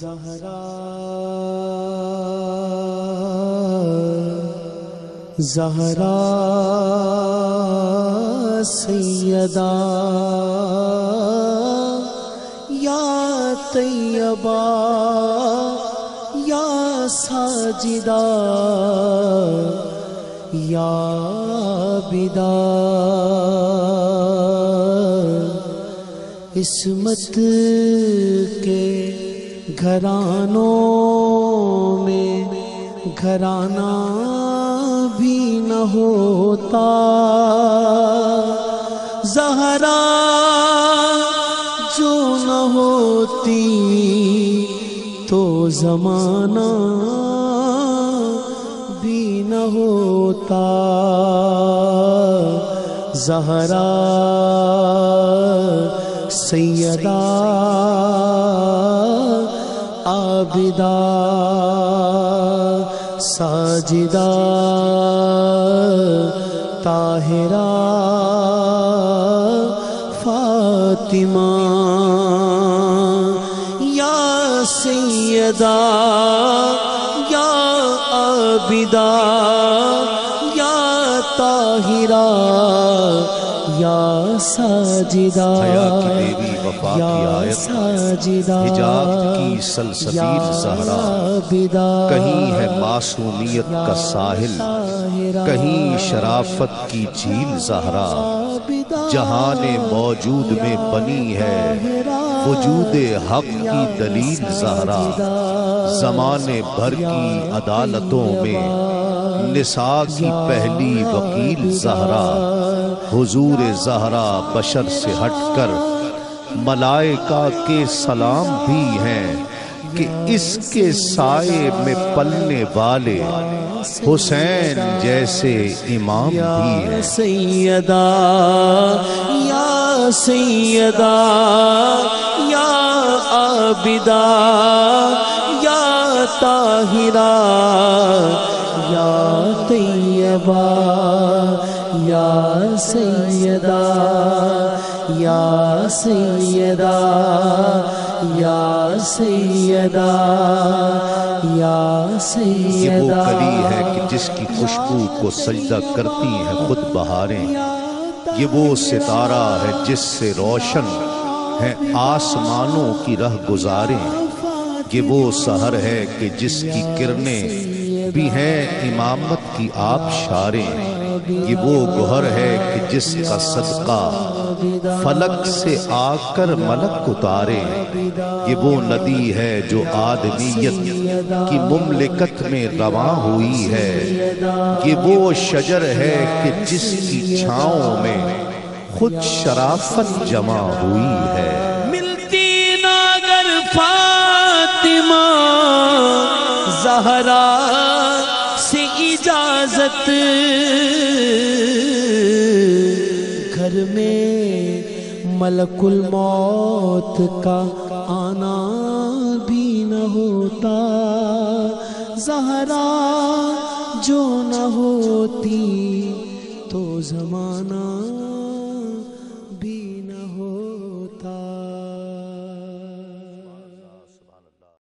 زہرا زہرا سیدہ یا طیبہ یا ساجدہ یا عابدہ عصمت کے گھرانوں میں گھرانہ بھی نہ ہوتا، زہرا جو نہ ہوتی تو زمانہ بھی نہ ہوتا، زہرا سیدہ عابدہ ساجدہ طاہرہ فاطمہ، یا سیدہ یا عابدہ یا طاہرہ یا ساجدہ حیا کی دیوی وفا کی آیت حجاب کی سلسبیل زہرا، کہیں ہے معصومیت کا ساحل، کہیں شرافت کی جھیل زہرا، جہان موجود میں بنی ہے وجود حق کی دلیل زہرا، زمانے بھر کی عدالتوں میں نساء کی پہلی وکیل زہرا، حضور زہرا بشر سے ہٹ کر ملائکہ کے سلام بھی ہیں کہ اس کے سائے میں پلنے والے حسین جیسے امام بھی ہیں، سیدہ یا سیدہ یا عابدہ یا طاہرہ یا طیبہ یا سیدہ یا سیدہ یا سیدہ یا سیدہ، یہ وہ کلی ہے کہ جس کی خوشبو کو سجدہ کرتی ہیں خود بہاریں، یہ وہ ستارہ ہے جس سے روشن ہیں آسمانوں کی رہ گزاریں، یہ وہ سحر ہے کہ جس کی کرنیں بھی ہیں امامت کی آبشاریں، یہ وہ گوہر ہے کہ جس کا صدقہ فلک سے آ کر ملک اتارے، یہ وہ ندی ہے جو آدمیت کی مملکت میں رواں ہوئی ہے، یہ وہ شجر ہے کہ جس کی چھاؤں میں خود شرافت جمع ہوئی ہے، ملتی نہ اگر فاطمہ زہرا سے اجازت، گھر میں ملک الموت کا آنا بھی نہ ہوتا، زہرا جو نہ ہوتی تو زمانہ